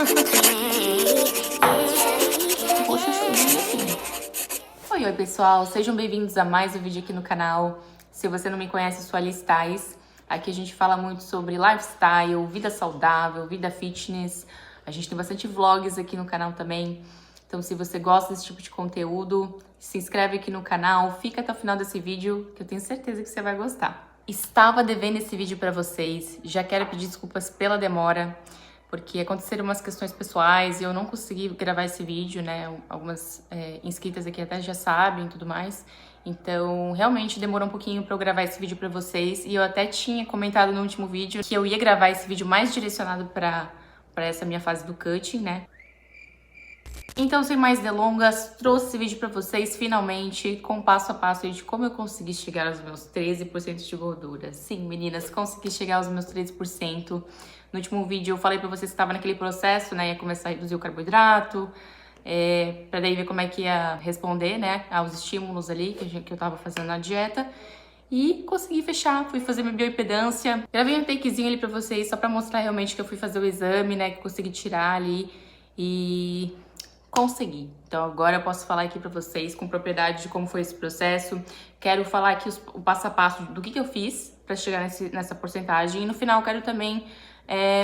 Poxa, chuvinha aqui. Oi, pessoal, sejam bem-vindos a mais um vídeo aqui no canal. Se você não me conhece, sou a Alice Tais. Aqui a gente fala muito sobre lifestyle, vida saudável, vida fitness. A gente tem bastante vlogs aqui no canal também. Então, se você gosta desse tipo de conteúdo, se inscreve aqui no canal, fica até o final desse vídeo, que eu tenho certeza que você vai gostar. Estava devendo esse vídeo para vocês, já quero pedir desculpas pela demora, porque aconteceram umas questões pessoais e eu não consegui gravar esse vídeo, né? Algumas inscritas aqui até já sabem e tudo mais. Então, realmente demorou um pouquinho para eu gravar esse vídeo para vocês. E eu até tinha comentado no último vídeo que eu ia gravar esse vídeo mais direcionado para essa minha fase do cutting, né? Então, sem mais delongas, trouxe esse vídeo para vocês finalmente com passo a passo de como eu consegui chegar aos meus 13% de gordura. Sim, meninas, consegui chegar aos meus 13%. No último vídeo eu falei pra vocês que estava naquele processo, né? Ia começar a reduzir o carboidrato, pra daí ver como é que ia responder, né? Aos estímulos ali que eu tava fazendo na dieta. E consegui fechar, fui fazer minha bioimpedância. Gravei um takezinho ali pra vocês, só pra mostrar realmente que eu fui fazer o exame, né? Que consegui tirar ali e consegui. Então agora eu posso falar aqui pra vocês com propriedade de como foi esse processo. Quero falar aqui o passo a passo do que eu fiz pra chegar nessa porcentagem. E no final eu quero também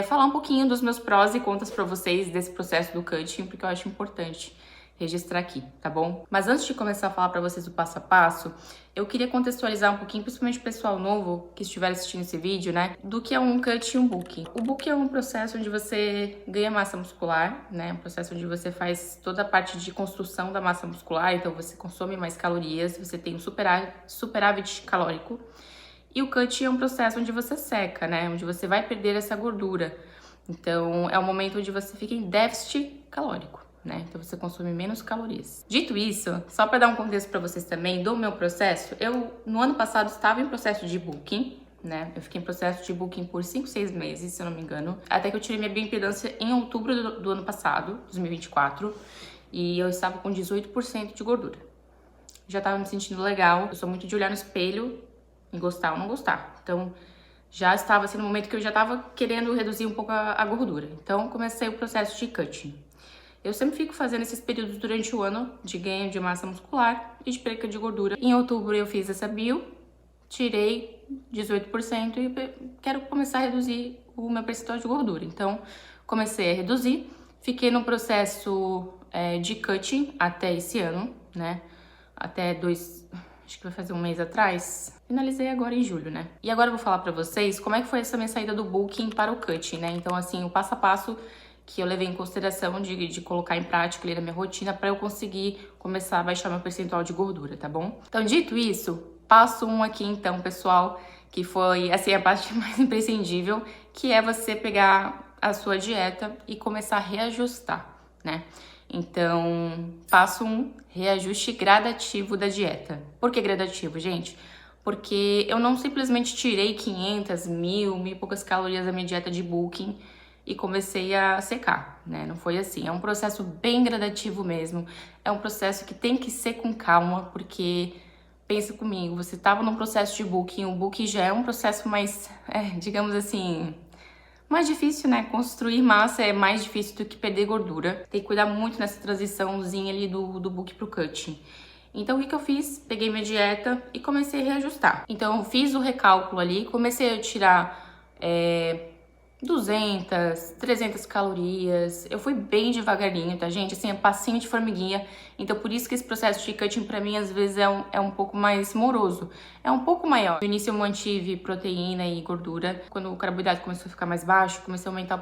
falar um pouquinho dos meus prós e contras pra vocês desse processo do cutting, porque eu acho importante registrar aqui, tá bom? Mas antes de começar a falar pra vocês o passo a passo, eu queria contextualizar um pouquinho, principalmente o pessoal novo que estiver assistindo esse vídeo, né? Do que é um cut e um bulking. O bulking é um processo onde você ganha massa muscular, né? Um processo onde você faz toda a parte de construção da massa muscular, então você consome mais calorias, você tem um superávit calórico. E o cut é um processo onde você seca, né? Onde você vai perder essa gordura. Então, é um momento onde você fica em déficit calórico, né? Então, você consome menos calorias. Dito isso, só para dar um contexto para vocês também do meu processo, eu, no ano passado, estava em processo de bulking, né? Eu fiquei em processo de bulking por 5, 6 meses, se eu não me engano. Até que eu tirei minha bioimpedância em outubro do ano passado, 2024. E eu estava com 18% de gordura. Já estava me sentindo legal. Eu sou muito de olhar no espelho e gostar ou não gostar. Então, já estava assim no momento que eu já estava querendo reduzir um pouco a gordura. Então, comecei o processo de cutting. Eu sempre fico fazendo esses períodos durante o ano de ganho de massa muscular e de perca de gordura. Em outubro eu fiz essa bio, tirei 18% e quero começar a reduzir o meu percentual de gordura. Então, comecei a reduzir. Fiquei no processo de cutting até esse ano, né? Acho que vai fazer um mês atrás. Finalizei agora em julho, né? E agora eu vou falar pra vocês como é que foi essa minha saída do bulking para o cutting, né? Então, assim, o passo a passo que eu levei em consideração de colocar em prática ali na minha rotina para eu conseguir começar a baixar meu percentual de gordura, tá bom? Então, dito isso, passo 1 aqui então, pessoal, que foi, assim, a parte mais imprescindível, que é você pegar a sua dieta e começar a reajustar, né? Então, passo 1, reajuste gradativo da dieta. Por que gradativo, gente? Porque eu não simplesmente tirei 500, 1.000 e poucas calorias da minha dieta de bulking e comecei a secar, né? Não foi assim. É um processo bem gradativo mesmo. É um processo que tem que ser com calma, porque pensa comigo, você estava num processo de bulking, o bulking já é um processo mais, digamos assim, mais difícil, né? Construir massa é mais difícil do que perder gordura. Tem que cuidar muito nessa transiçãozinha ali do bulking pro cutting. Então, o que eu fiz? Peguei minha dieta e comecei a reajustar. Então, eu fiz o recálculo ali, comecei a tirar 200, 300 calorias. Eu fui bem devagarinho, tá, gente? Assim, é passinho de formiguinha. Então, por isso que esse processo de cutting, pra mim, às vezes é um pouco mais moroso. É um pouco maior. No início, eu mantive proteína e gordura. Quando o carboidrato começou a ficar mais baixo, comecei a aumentar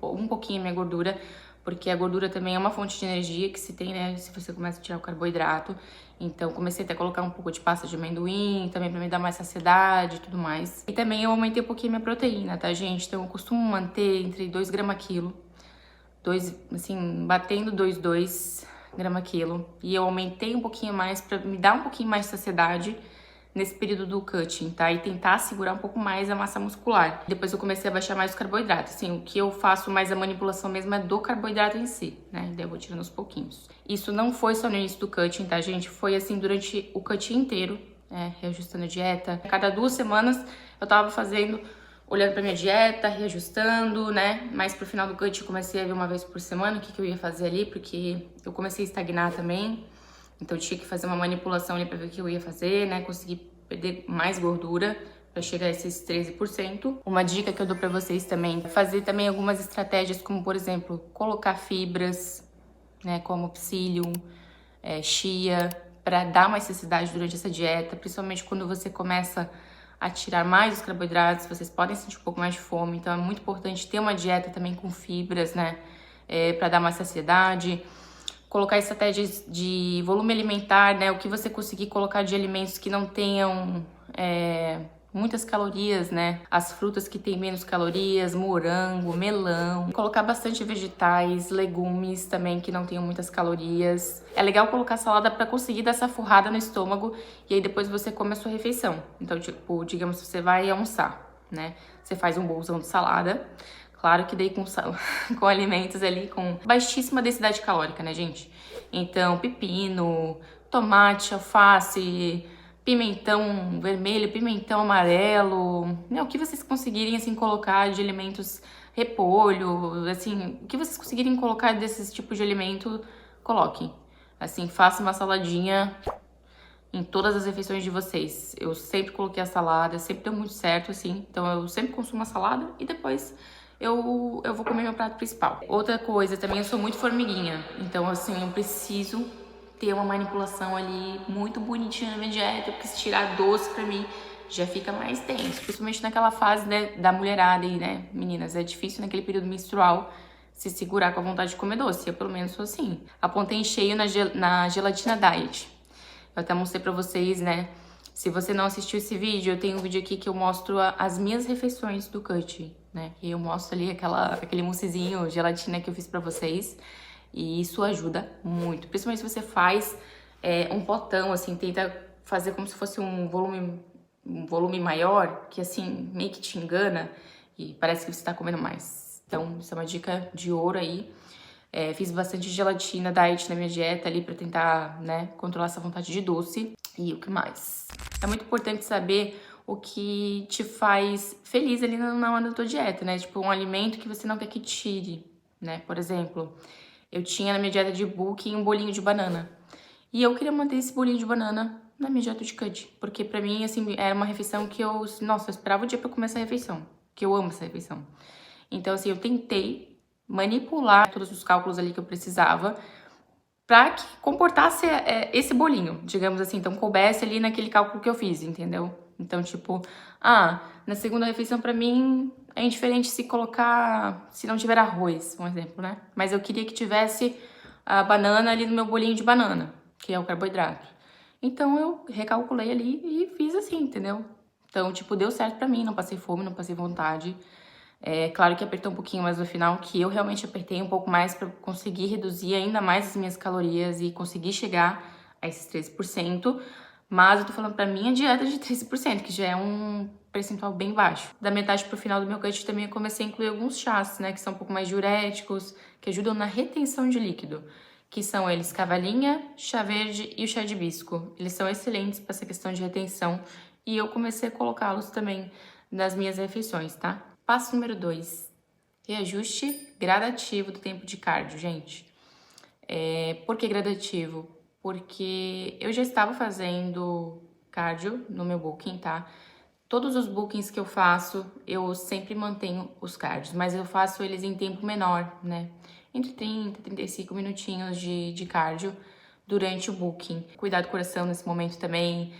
um pouquinho a minha gordura. Porque a gordura também é uma fonte de energia que se tem, né? Se você começa a tirar o carboidrato. Então, comecei até a colocar um pouco de pasta de amendoim, também pra me dar mais saciedade e tudo mais. E também eu aumentei um pouquinho a minha proteína, tá, gente? Então, eu costumo manter entre 2 gramas quilo. Assim, batendo 2 gramas quilo. E eu aumentei um pouquinho mais pra me dar um pouquinho mais de saciedade nesse período do cutting, tá? E tentar segurar um pouco mais a massa muscular. Depois eu comecei a baixar mais os carboidratos. Assim, o que eu faço mais a manipulação mesmo é do carboidrato em si, né? Daí eu vou tirando aos pouquinhos. Isso não foi só no início do cutting, tá, gente? Foi assim durante o cutting inteiro, reajustando a dieta. A cada 2 semanas eu tava fazendo olhando pra minha dieta, reajustando, né? Mas pro final do cut eu comecei a ver uma vez por semana o que eu ia fazer ali, porque eu comecei a estagnar também. Então eu tinha que fazer uma manipulação ali pra ver o que eu ia fazer, né? Conseguir perder mais gordura para chegar a esses 13%. Uma dica que eu dou para vocês também é fazer também algumas estratégias, como por exemplo, colocar fibras, né, como psyllium, chia, para dar mais saciedade durante essa dieta, principalmente quando você começa a tirar mais os carboidratos, vocês podem sentir um pouco mais de fome, então é muito importante ter uma dieta também com fibras, né, para dar mais saciedade. Colocar estratégias de volume alimentar, né, o que você conseguir colocar de alimentos que não tenham muitas calorias, né? As frutas que têm menos calorias, morango, melão. Colocar bastante vegetais, legumes também que não tenham muitas calorias. É legal colocar salada para conseguir dar essa forrada no estômago e aí depois você come a sua refeição. Então, tipo, digamos que você vai almoçar, né? Você faz um bolsão de salada. Claro que daí com alimentos ali com baixíssima densidade calórica, né, gente? Então, pepino, tomate, alface, pimentão vermelho, pimentão amarelo, né? O que vocês conseguirem, assim, colocar de alimentos, repolho, assim, o que vocês conseguirem colocar desses tipos de alimento, coloquem. Assim, faça uma saladinha em todas as refeições de vocês. Eu sempre coloquei a salada, sempre deu muito certo, assim, então eu sempre consumo a salada e depois eu vou comer meu prato principal. Outra coisa, também eu sou muito formiguinha, então assim, eu preciso ter uma manipulação ali muito bonitinha na minha dieta, porque se tirar doce pra mim já fica mais tenso, principalmente naquela fase, né, da mulherada aí, né, meninas, é difícil naquele período menstrual se segurar com a vontade de comer doce, eu pelo menos sou assim. Apontei em cheio na gelatina diet. Eu até mostrei pra vocês, né, se você não assistiu esse vídeo, eu tenho um vídeo aqui que eu mostro as minhas refeições do cut, né, e eu mostro ali aquele moussezinho, gelatina que eu fiz pra vocês. E isso ajuda muito, principalmente se você faz um potão, assim, tenta fazer como se fosse um volume maior, que assim, meio que te engana e parece que você tá comendo mais. Então, isso é uma dica de ouro aí. Fiz bastante gelatina diet na minha dieta ali pra tentar, né, controlar essa vontade de doce. E o que mais? É muito importante saber o que te faz feliz ali na hora da tua dieta, né? Tipo, um alimento que você não quer que tire, né? Por exemplo, eu tinha na minha dieta de bulking um bolinho de banana. E eu queria manter esse bolinho de banana na minha dieta de cut. Porque pra mim, assim, era uma refeição que eu esperava o dia pra eu comer essa refeição. Que eu amo essa refeição. Então, assim, eu tentei manipular todos os cálculos ali que eu precisava pra que comportasse esse bolinho, digamos assim. Então, coubesse ali naquele cálculo que eu fiz, entendeu? Então, tipo, na segunda refeição pra mim é indiferente se não tiver arroz, um exemplo, né? Mas eu queria que tivesse a banana ali no meu bolinho de banana, que é o carboidrato. Então, eu recalculei ali e fiz assim, entendeu? Então, tipo, deu certo pra mim, não passei fome, não passei vontade. Claro que apertou um pouquinho mais no final, que eu realmente apertei um pouco mais pra conseguir reduzir ainda mais as minhas calorias e conseguir chegar a esses 13%. Mas eu tô falando pra minha dieta de 13%, que já é um percentual bem baixo. Da metade pro final do meu cut também eu comecei a incluir alguns chás, né, que são um pouco mais diuréticos, que ajudam na retenção de líquido, que são eles cavalinha, chá verde e o chá de hibisco. Eles são excelentes para essa questão de retenção e eu comecei a colocá-los também nas minhas refeições, tá? Passo número 2, reajuste gradativo do tempo de cardio, gente. Por que gradativo? Porque eu já estava fazendo cardio no meu booking, tá? Todos os bookings que eu faço, eu sempre mantenho os cardios, mas eu faço eles em tempo menor, né? Entre 30 e 35 minutinhos de cardio durante o booking. Cuidar do coração nesse momento também,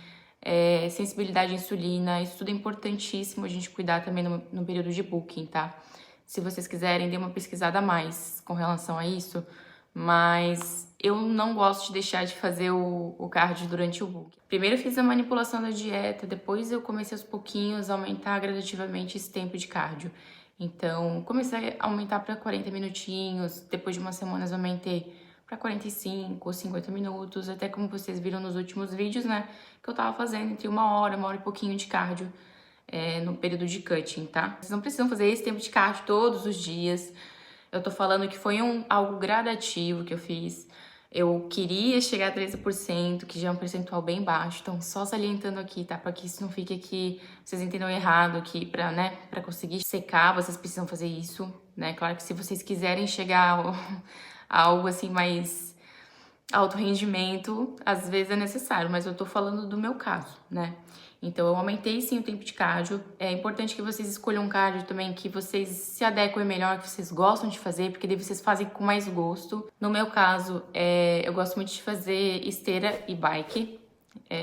sensibilidade à insulina, isso tudo é importantíssimo a gente cuidar também no período de booking, tá? Se vocês quiserem, dê uma pesquisada a mais com relação a isso, mas eu não gosto de deixar de fazer o cardio durante o booking. Primeiro eu fiz a manipulação da dieta, depois eu comecei aos pouquinhos a aumentar gradativamente esse tempo de cardio. Então, comecei a aumentar para 40 minutinhos, depois de umas semanas eu aumentei para 45 ou 50 minutos, até como vocês viram nos últimos vídeos, né, que eu tava fazendo entre uma hora e pouquinho de cardio no período de cutting, tá? Vocês não precisam fazer esse tempo de cardio todos os dias. Eu tô falando que foi algo gradativo que eu fiz. Eu queria chegar a 13%, que já é um percentual bem baixo, então só salientando aqui, tá? Para que isso não fique aqui, vocês entendam errado, que pra, né, pra conseguir secar, vocês precisam fazer isso, né? Claro que se vocês quiserem chegar a algo assim mais alto rendimento, às vezes é necessário, mas eu tô falando do meu caso, né? Então, eu aumentei sim o tempo de cardio. É importante que vocês escolham um cardio também que vocês se adequem melhor, que vocês gostam de fazer, porque daí vocês fazem com mais gosto. No meu caso, eu gosto muito de fazer esteira e bike,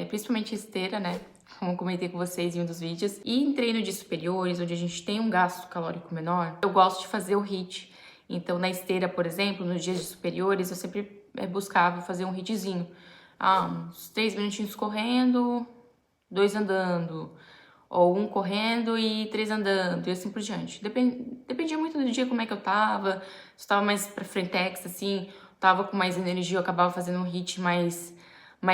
principalmente esteira, né? Como eu comentei com vocês em um dos vídeos. E em treino de superiores, onde a gente tem um gasto calórico menor, eu gosto de fazer o HIIT. Então, na esteira, por exemplo, nos dias de superiores, eu sempre buscava fazer um HIITzinho. Uns 3 minutinhos correndo, 2 andando, ou 1 correndo e 3 andando, e assim por diante. Dependia muito do dia, como é que eu tava, se eu tava mais pra frentex, assim, tava com mais energia, eu acabava fazendo um HIIT mais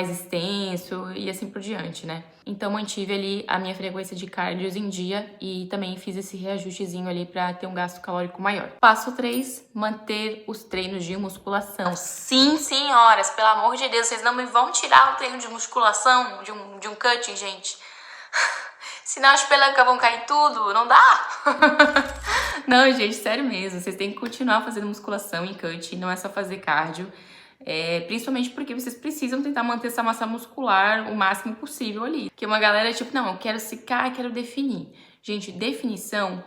extenso e assim por diante, né? Então, mantive ali a minha frequência de cardios em dia e também fiz esse reajustezinho ali pra ter um gasto calórico maior. Passo 3, manter os treinos de musculação. Sim, senhoras, pelo amor de Deus, vocês não me vão tirar o treino de musculação de um cutting, gente. Senão as pelancas vão cair tudo, não dá? Não, gente, sério mesmo, vocês têm que continuar fazendo musculação em cutting, não é só fazer cardio. Principalmente porque vocês precisam tentar manter essa massa muscular o máximo possível ali. Porque uma galera tipo, não, eu quero secar, quero definir. Gente, definição,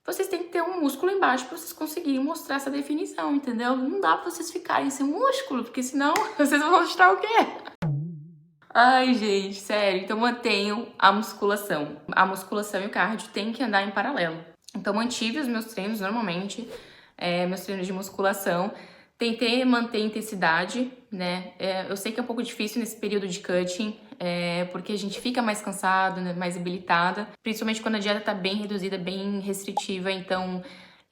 vocês têm que ter um músculo embaixo pra vocês conseguirem mostrar essa definição, entendeu? Não dá pra vocês ficarem sem músculo, porque senão vocês vão mostrar o quê? Ai, gente, sério. Então mantenham a musculação. A musculação e o cardio têm que andar em paralelo. Então mantive os meus treinos normalmente, meus treinos de musculação. Tentei manter a intensidade, né? Eu sei que é um pouco difícil nesse período de cutting, porque a gente fica mais cansado, né? Mais debilitada, principalmente quando a dieta tá bem reduzida, bem restritiva, então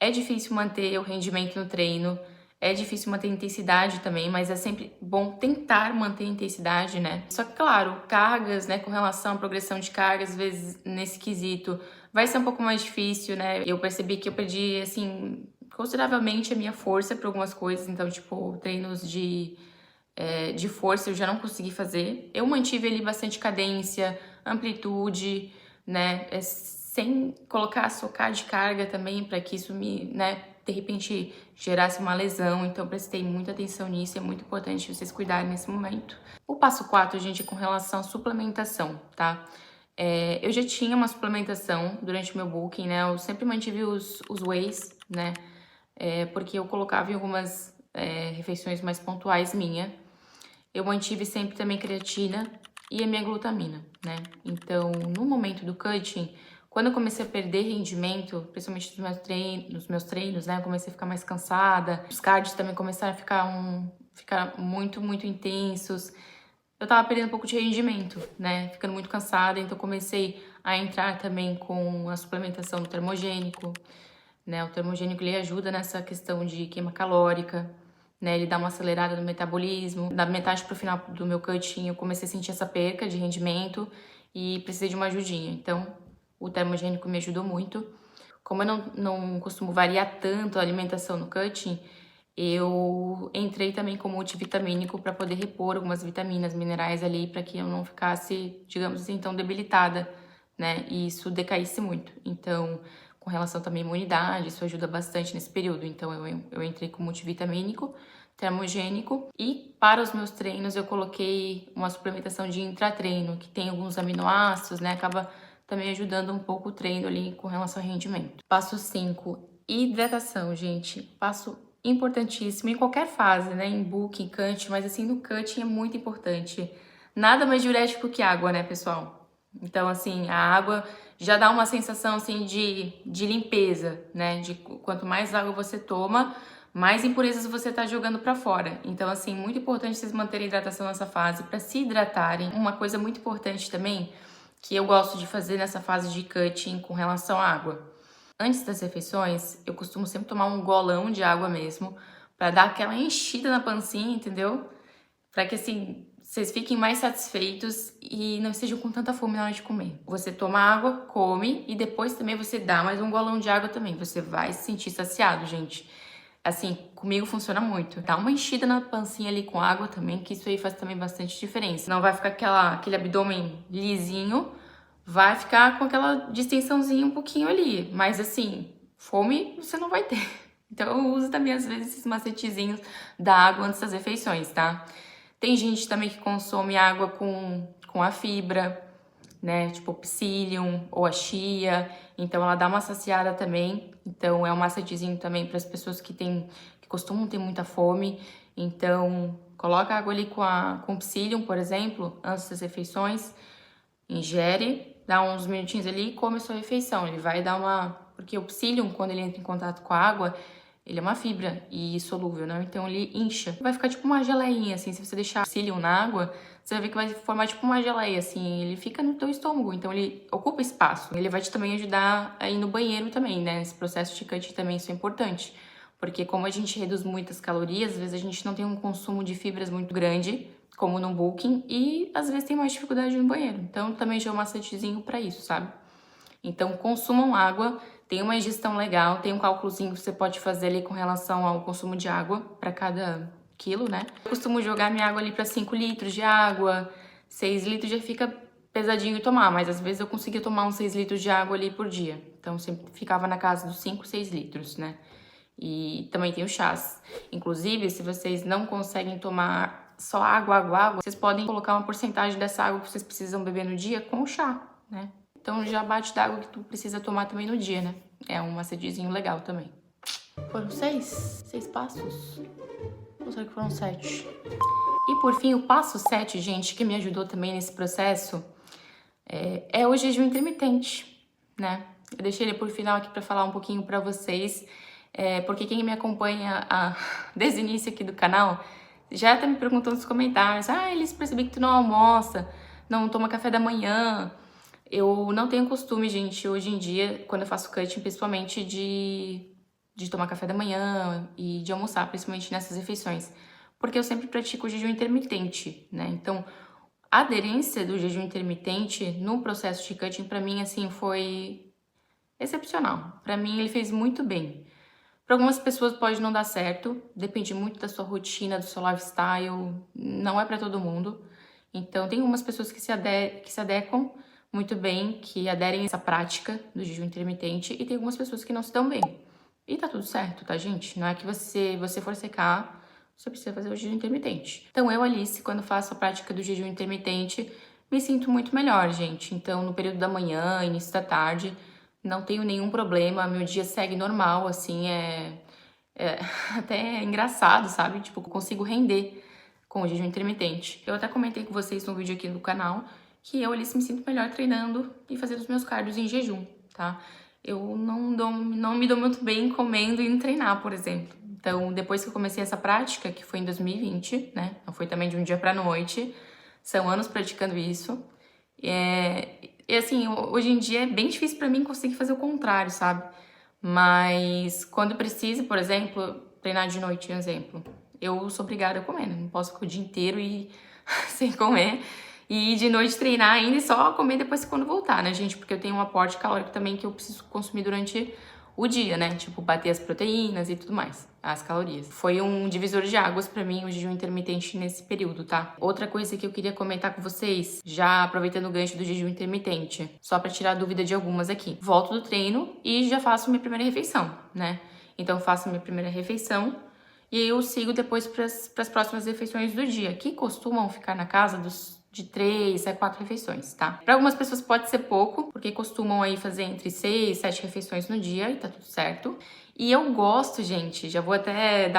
é difícil manter o rendimento no treino, é difícil manter a intensidade também, mas é sempre bom tentar manter a intensidade, né? Só que, claro, cargas, né? Com relação à progressão de cargas, às vezes nesse quesito vai ser um pouco mais difícil, né? Eu percebi que eu perdi, assim, consideravelmente a minha força para algumas coisas, então, tipo, treinos de força eu já não consegui fazer. Eu mantive ali bastante cadência, amplitude, né, sem colocar socar de carga também, para que isso me, né, de repente gerasse uma lesão, então prestei muita atenção nisso, é muito importante vocês cuidarem nesse momento. O passo 4, gente, é com relação à suplementação, tá? Eu já tinha uma suplementação durante o meu booking, né, eu sempre mantive os wheys, né, porque eu colocava em algumas refeições mais pontuais minha. Eu mantive sempre também creatina e a minha glutamina, né? Então, no momento do cutting, quando eu comecei a perder rendimento, principalmente nos meus treinos, né? Eu comecei a ficar mais cansada, os cardios também começaram a ficar muito, muito intensos. Eu tava perdendo um pouco de rendimento, né? Ficando muito cansada, então comecei a entrar também com a suplementação do termogênico, né? O termogênico, ele ajuda nessa questão de queima calórica, né? Ele dá uma acelerada no metabolismo. Da metade pro final do meu cutting, eu comecei a sentir essa perca de rendimento e precisei de uma ajudinha. Então, o termogênico me ajudou muito. Como eu não costumo variar tanto a alimentação no cutting, eu entrei também com multivitamínico para poder repor algumas vitaminas, minerais ali, para que eu não ficasse, digamos assim, tão debilitada, né? E isso decaísse muito. Então, com relação também à imunidade, isso ajuda bastante nesse período. Então, eu entrei com multivitamínico, termogênico, e para os meus treinos eu coloquei uma suplementação de intratreino, que tem alguns aminoácidos, né? Acaba também ajudando um pouco o treino ali com relação ao rendimento. Passo 5, hidratação, gente. Passo importantíssimo em qualquer fase, né? Em booking, cutting, mas assim, no cutting é muito importante. Nada mais diurético que água, né, pessoal? Então, assim, a água já dá uma sensação, assim, de limpeza, né? De quanto mais água você toma, mais impurezas você tá jogando pra fora. Então, assim, muito importante vocês manterem a hidratação nessa fase, pra se hidratarem. Uma coisa muito importante também, que eu gosto de fazer nessa fase de cutting com relação à água. Antes das refeições, eu costumo sempre tomar um golão de água mesmo, pra dar aquela enchida na pancinha, entendeu? Pra que, assim, vocês fiquem mais satisfeitos e não estejam com tanta fome na hora de comer. Você toma água, come e depois também você dá mais um golão de água também. Você vai se sentir saciado, gente. Assim, Comigo funciona muito. Dá uma enchida na pancinha ali com água também, que isso aí faz também bastante diferença. Não vai ficar aquele abdômen lisinho, vai ficar com aquela distensãozinha um pouquinho ali. Mas assim, fome você não vai ter. Então eu uso também às vezes esses macetezinhos da água antes das refeições, tá? Tem gente também que consome água com a fibra, né? Tipo o psyllium ou a chia. Então ela dá uma saciada também. Então é um macetezinho também para as pessoas que costumam ter muita fome. Então coloca água ali com psyllium, por exemplo, antes das refeições. Ingere, dá uns minutinhos ali e come a sua refeição. Ele vai dar porque o psyllium, quando ele entra em contato com a água, ele é uma fibra e solúvel, né? Então ele incha. Vai ficar tipo uma geleinha, assim. Se você deixar o psyllium na água, você vai ver que vai formar tipo uma geleia, assim. Ele fica no teu estômago, então ele ocupa espaço. Ele vai te também ajudar a ir no banheiro também, né? Esse processo de cut também, isso é importante. Porque como a gente reduz muitas calorias, às vezes a gente não tem um consumo de fibras muito grande, como no bulking, e às vezes tem mais dificuldade no banheiro. Então também já é um macetezinho pra isso, sabe? Então consumam água, tem uma ingestão legal, tem um cálculozinho que você pode fazer ali com relação ao consumo de água para cada quilo, né? Eu costumo jogar minha água ali para 5 litros de água, 6 litros já fica pesadinho tomar, mas às vezes eu conseguia tomar uns 6 litros de água ali por dia. Então sempre ficava na casa dos 5, 6 litros, né? E também tem os chás. Inclusive, se vocês não conseguem tomar só água, vocês podem colocar uma porcentagem dessa água que vocês precisam beber no dia com o chá, né? Então já bate da água que tu precisa tomar também no dia, né? É um macetezinho legal também. Foram 6 passos? Ou será que foram 7? E por fim, o passo 7, gente, que me ajudou também nesse processo, é o jejum intermitente, né? Eu deixei ele por final aqui pra falar um pouquinho pra vocês, porque quem me acompanha desde o início aqui do canal já tá me perguntando nos comentários: eles percebi que tu não almoça, não toma café da manhã. Eu não tenho costume, gente, hoje em dia, quando eu faço cutting, principalmente de tomar café da manhã e de almoçar, principalmente nessas refeições, porque eu sempre pratico o jejum intermitente, né? Então, a aderência do jejum intermitente no processo de cutting, pra mim, assim, foi excepcional. Pra mim, ele fez muito bem. Para algumas pessoas pode não dar certo, depende muito da sua rotina, do seu lifestyle, não é para todo mundo. Então, tem algumas pessoas que se adequam muito bem, que aderem a essa prática do jejum intermitente, e tem algumas pessoas que não se dão bem. E tá tudo certo, tá, gente? Não é que você for secar, você precisa fazer o jejum intermitente. Então, eu, Alice, quando faço a prática do jejum intermitente, me sinto muito melhor, gente. Então, no período da manhã, início da tarde, não tenho nenhum problema, meu dia segue normal, assim, até engraçado, sabe? Tipo, eu consigo render com o jejum intermitente. Eu até comentei com vocês no vídeo aqui do canal que eu, Alice, me sinto melhor treinando e fazendo os meus cardios em jejum, tá? Eu não me dou muito bem comendo e indo treinar, por exemplo. Então, depois que eu comecei essa prática, que foi em 2020, né? Não foi também de um dia pra noite, são anos praticando isso. E assim, hoje em dia é bem difícil pra mim conseguir fazer o contrário, sabe? Mas quando preciso, por exemplo, treinar de noite, por exemplo, eu sou obrigada a comer, né? Não posso ficar o dia inteiro sem comer. E de noite treinar ainda e só comer depois quando voltar, né, gente? Porque eu tenho um aporte calórico também que eu preciso consumir durante o dia, né? Tipo, bater as proteínas e tudo mais, as calorias. Foi um divisor de águas pra mim o jejum intermitente nesse período, tá? Outra coisa que eu queria comentar com vocês, já aproveitando o gancho do jejum intermitente, só pra tirar a dúvida de algumas aqui. Volto do treino e já faço minha primeira refeição, né? Então faço minha primeira refeição e aí eu sigo depois pras próximas refeições do dia, que costumam ficar na casa de 3 a 4 refeições, tá? Para algumas pessoas pode ser pouco, porque costumam aí fazer entre 6 e 7 refeições no dia e tá tudo certo. E eu gosto, gente, já vou até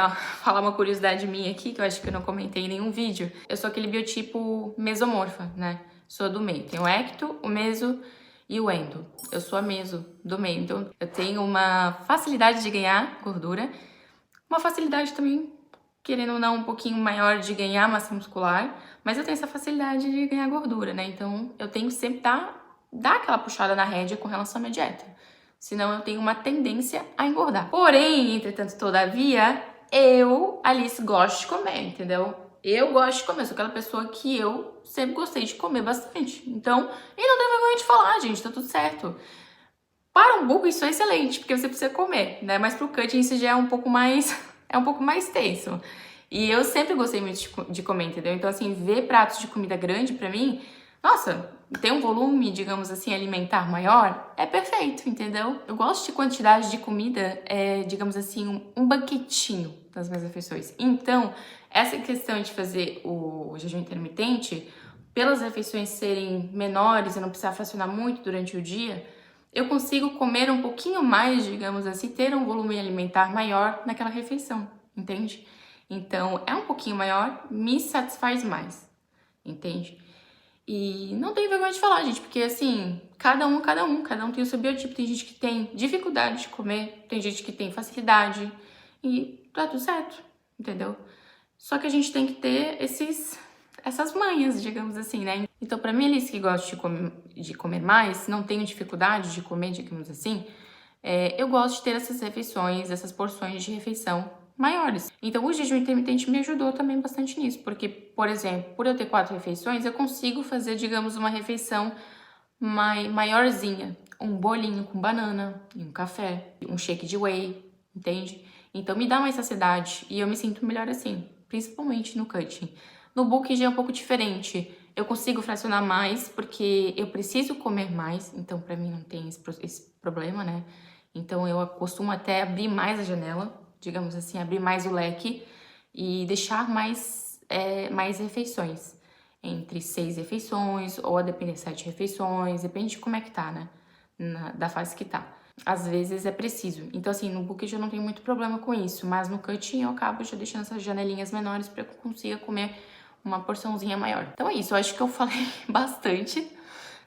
falar uma curiosidade minha aqui, que eu acho que eu não comentei em nenhum vídeo. Eu sou aquele biotipo mesomorfa, né? Sou a do meio. Tem o ecto, o meso e o endo. Eu sou a meso do meio. Então, eu tenho uma facilidade de ganhar gordura, uma facilidade também, querendo ou não, um pouquinho maior de ganhar massa muscular, mas eu tenho essa facilidade de ganhar gordura, né? Então, eu tenho que sempre dar aquela puxada na rédea com relação à minha dieta. Senão, eu tenho uma tendência a engordar. Porém, entretanto, todavia, eu, Alice, gosto de comer, entendeu? Eu gosto de comer, eu sou aquela pessoa que eu sempre gostei de comer bastante. Então, e não tenho vergonha de falar, gente, tá tudo certo. Para um bulk isso é excelente, porque você precisa comer, né? Mas pro cutting isso já é um pouco mais é um pouco mais tenso. E eu sempre gostei muito de comer, entendeu? Então, assim, ver pratos de comida grande pra mim, nossa, ter um volume, digamos assim, alimentar maior, é perfeito, entendeu? Eu gosto de quantidade de comida, digamos assim, um banquetinho das minhas refeições. Então, essa questão de fazer o jejum intermitente, pelas refeições serem menores e não precisar fracionar muito durante o dia, eu consigo comer um pouquinho mais, digamos assim, ter um volume alimentar maior naquela refeição, entende? Então, é um pouquinho maior, me satisfaz mais, entende? E não tenho vergonha de falar, gente, porque assim, cada um tem o seu biotipo. Tem gente que tem dificuldade de comer, tem gente que tem facilidade e tá tudo certo, entendeu? Só que a gente tem que ter essas manhas, digamos assim, né? Então, pra mim, Alice, que gosta de comer mais, não tenho dificuldade de comer, digamos assim, eu gosto de ter essas refeições, essas porções de refeição maiores. Então, o jejum intermitente me ajudou também bastante nisso, porque, por exemplo, por eu ter 4 refeições, eu consigo fazer, digamos, uma refeição maiorzinha. Um bolinho com banana, um café, um shake de whey, entende? Então, me dá mais saciedade e eu me sinto melhor assim, principalmente no cutting. No bulking já é um pouco diferente. Eu consigo fracionar mais porque eu preciso comer mais, então pra mim não tem esse problema, né? Então eu costumo até abrir mais a janela, digamos assim, abrir mais o leque e deixar mais refeições. Entre 6 refeições, ou a depender 7 refeições, depende de como é que tá, né? Da fase que tá. Às vezes é preciso. Então, assim, no bulking eu não tenho muito problema com isso, mas no cutting eu acabo já deixando essas janelinhas menores para que eu consiga comer uma porçãozinha maior. Então é isso, eu acho que eu falei bastante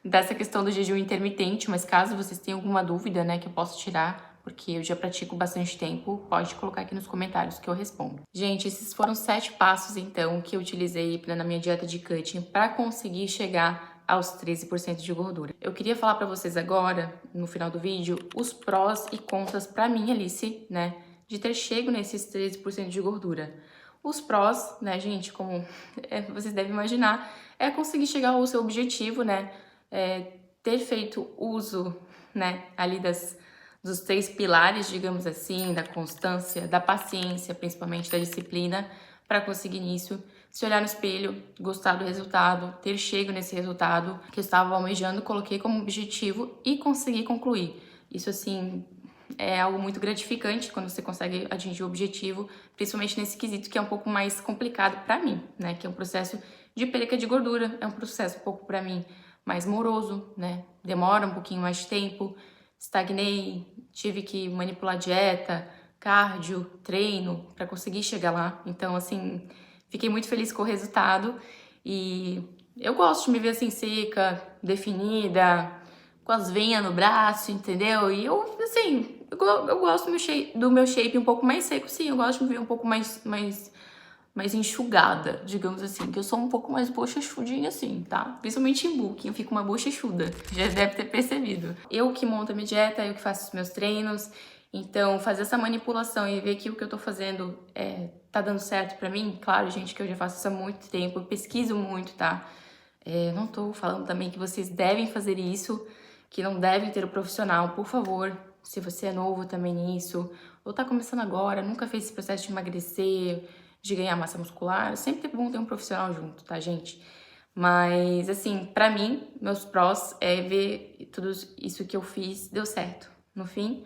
dessa questão do jejum intermitente, mas caso vocês tenham alguma dúvida, né, que eu posso tirar, porque eu já pratico bastante tempo, pode colocar aqui nos comentários que eu respondo. Gente, esses foram 7 passos, então, que eu utilizei na minha dieta de cutting para conseguir chegar aos 13% de gordura. Eu queria falar para vocês agora, no final do vídeo, os prós e contras para mim, Alice, né, de ter chego nesses 13% de gordura. Os prós, né, gente, como vocês devem imaginar, é conseguir chegar ao seu objetivo, né, ter feito uso, né, ali dos 3 pilares, digamos assim, da constância, da paciência, principalmente da disciplina, para conseguir nisso. Se olhar no espelho, gostar do resultado, ter chego nesse resultado que eu estava almejando, coloquei como objetivo e consegui concluir. Isso, assim, é algo muito gratificante quando você consegue atingir o objetivo, principalmente nesse quesito que é um pouco mais complicado para mim, né? Que é um processo de perca de gordura, é um processo um pouco para mim mais moroso, né? Demora um pouquinho mais de tempo, estagnei, tive que manipular dieta, cardio, treino para conseguir chegar lá. Então, assim, fiquei muito feliz com o resultado e eu gosto de me ver assim seca, definida, com as veinhas no braço, entendeu? E eu, assim, eu gosto do meu shape um pouco mais seco, sim. Eu gosto de me ver um pouco mais enxugada, digamos assim. Que eu sou um pouco mais bochechudinha, assim, tá? Principalmente em bulking, eu fico uma bochechuda. Já deve ter percebido. Eu que monto a minha dieta, eu que faço os meus treinos. Então, fazer essa manipulação e ver que o que eu tô fazendo tá dando certo pra mim. Claro, gente, que eu já faço isso há muito tempo. Eu pesquiso muito, tá? Não tô falando também que vocês devem fazer isso, que não devem ter o profissional, por favor, se você é novo também nisso, ou tá começando agora, nunca fez esse processo de emagrecer, de ganhar massa muscular, sempre é bom ter um profissional junto, tá, gente? Mas, assim, pra mim, meus prós é ver tudo isso que eu fiz deu certo no fim,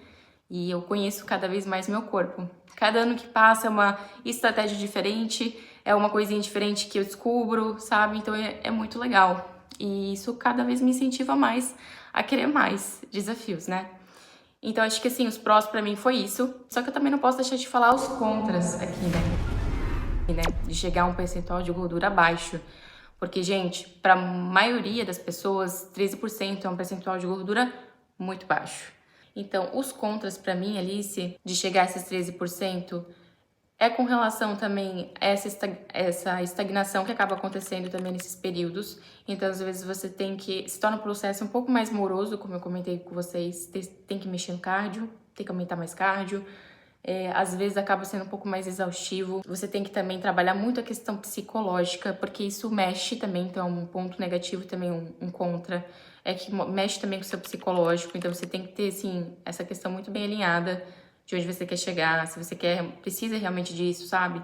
e eu conheço cada vez mais meu corpo. Cada ano que passa é uma estratégia diferente, é uma coisinha diferente que eu descubro, sabe? Então é muito legal. E isso cada vez me incentiva mais a querer mais desafios, né? Então acho que assim, os prós pra mim foi isso. Só que eu também não posso deixar de falar os contras aqui, né? De chegar a um percentual de gordura baixo. Porque, gente, pra maioria das pessoas, 13% é um percentual de gordura muito baixo. Então, os contras pra mim, Alice, de chegar a esses 13%, é com relação também a essa estagnação que acaba acontecendo também nesses períodos. Então, às vezes, você tem que... Se torna um processo um pouco mais moroso, como eu comentei com vocês. Tem que mexer no cardio, tem que aumentar mais cardio. Às vezes, acaba sendo um pouco mais exaustivo. Você tem que também trabalhar muito a questão psicológica, porque isso mexe também. Então, um ponto negativo também, um contra, é que mexe também com o seu psicológico. Então, você tem que ter, assim, essa questão muito bem alinhada de onde você quer chegar, se você precisa realmente disso, sabe?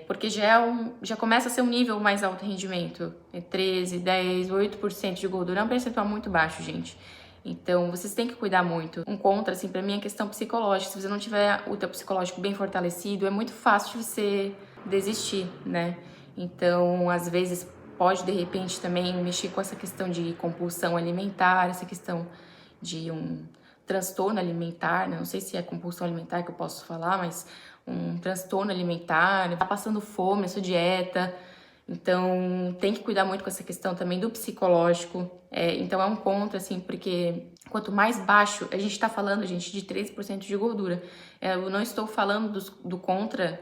Porque já começa a ser um nível mais alto rendimento. 13, 10, 8% de gordura é um percentual muito baixo, gente. Então, vocês têm que cuidar muito. Um contra, assim, pra mim é questão psicológica. Se você não tiver o teu psicológico bem fortalecido, é muito fácil de você desistir, né? Então, às vezes, pode, de repente, também mexer com essa questão de compulsão alimentar, essa questão de um transtorno alimentar, né? Não sei se é compulsão alimentar que eu posso falar, mas um transtorno alimentar, tá passando fome, a sua dieta. Então, tem que cuidar muito com essa questão também do psicológico. Então, é um contra, assim, porque quanto mais baixo, a gente tá falando, gente, de 13% de gordura. Eu não estou falando do contra,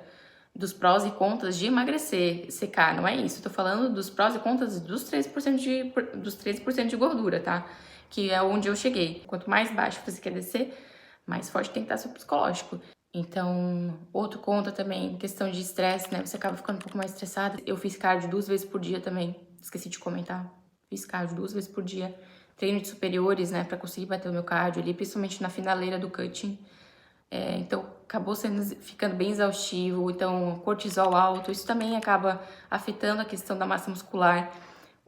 dos prós e contras de emagrecer, secar, não é isso. Eu tô falando dos prós e contras dos 13% de gordura, tá? Que é onde eu cheguei. Quanto mais baixo você quer descer, mais forte tem que estar seu psicológico. Então, outro conta também, questão de estresse, né? Você acaba ficando um pouco mais estressada. Eu fiz cardio 2 vezes por dia também, esqueci de comentar. Fiz cardio 2 vezes por dia. Treino de superiores, né? Pra conseguir bater o meu cardio ali, principalmente na finaleira do cutting. Então, acabou ficando bem exaustivo. Então, cortisol alto, isso também acaba afetando a questão da massa muscular.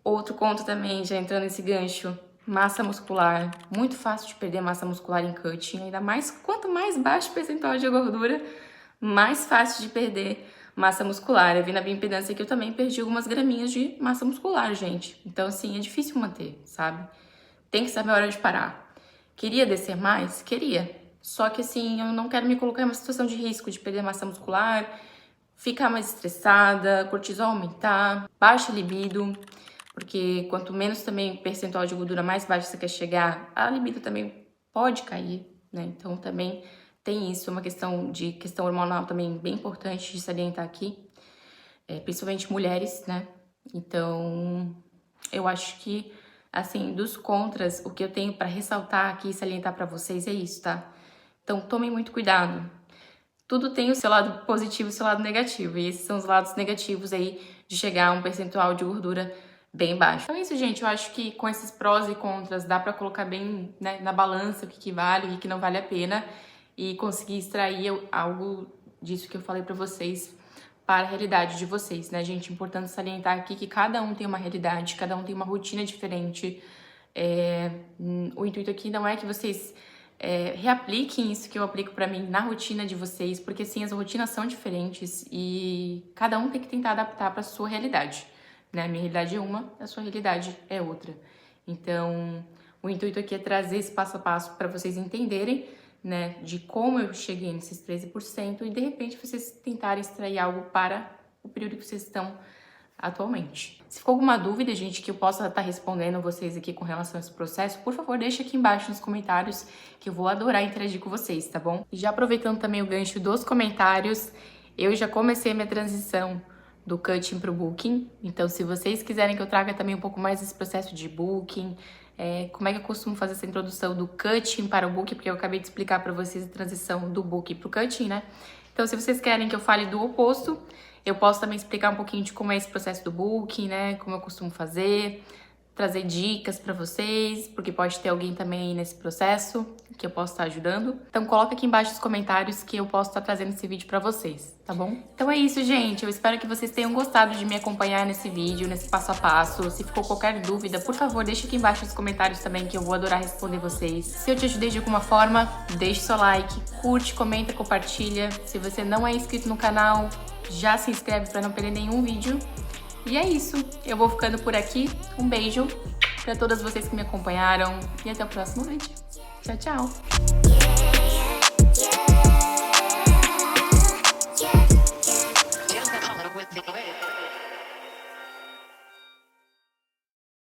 Outro conta também, já entrando nesse gancho, massa muscular, muito fácil de perder massa muscular em cutting, ainda mais quanto mais baixo o percentual de gordura, mais fácil de perder massa muscular. Eu vi na bioimpedância que eu também perdi algumas graminhas de massa muscular, gente. Então, assim, é difícil manter, sabe? Tem que saber a hora de parar. Queria descer mais? Queria. Só que, assim, eu não quero me colocar em uma situação de risco de perder massa muscular, ficar mais estressada, cortisol aumentar, baixa libido. Porque quanto menos também percentual de gordura mais baixo você quer chegar, a libido também pode cair, né? Então também tem isso, uma questão hormonal também bem importante de salientar aqui, principalmente mulheres, né? Então eu acho que, assim, dos contras, o que eu tenho para ressaltar aqui e salientar para vocês é isso, tá? Então tomem muito cuidado. Tudo tem o seu lado positivo e o seu lado negativo, e esses são os lados negativos aí de chegar a um percentual de gordura bem baixo. Então é isso, gente. Eu acho que com esses prós e contras dá pra colocar bem, né, na balança o que vale e o que não vale a pena e conseguir extrair algo disso que eu falei pra vocês para a realidade de vocês, né, gente? Importante salientar aqui que cada um tem uma realidade, cada um tem uma rotina diferente. O intuito aqui não é que vocês reapliquem isso que eu aplico pra mim na rotina de vocês, porque sim, as rotinas são diferentes e cada um tem que tentar adaptar pra sua realidade. Né? A minha realidade é uma, a sua realidade é outra. Então, o intuito aqui é trazer esse passo a passo para vocês entenderem, né, de como eu cheguei nesses 13% e de repente vocês tentarem extrair algo para o período que vocês estão atualmente. Se ficou alguma dúvida, gente, que eu possa estar respondendo vocês aqui com relação a esse processo, por favor, deixa aqui embaixo nos comentários que eu vou adorar interagir com vocês, tá bom? E já aproveitando também o gancho dos comentários, eu já comecei a minha transição do cutting para o booking. Então, se vocês quiserem que eu traga também um pouco mais desse processo de booking, como é que eu costumo fazer essa introdução do cutting para o booking, porque eu acabei de explicar para vocês a transição do booking para o cutting, né? Então, se vocês querem que eu fale do oposto, eu posso também explicar um pouquinho de como é esse processo do booking, né? Como eu costumo fazer, trazer dicas para vocês, porque pode ter alguém também aí nesse processo que eu posso estar ajudando. Então coloca aqui embaixo nos comentários que eu posso estar trazendo esse vídeo para vocês, tá bom? Então é isso, gente. Eu espero que vocês tenham gostado de me acompanhar nesse vídeo, nesse passo a passo. Se ficou qualquer dúvida, por favor, deixa aqui embaixo nos comentários também que eu vou adorar responder vocês. Se eu te ajudei de alguma forma, deixe seu like, curte, comenta, compartilha. Se você não é inscrito no canal, já se inscreve para não perder nenhum vídeo. E é isso. Eu vou ficando por aqui. Um beijo para todas vocês que me acompanharam e até o próximo vídeo. Tchau, tchau!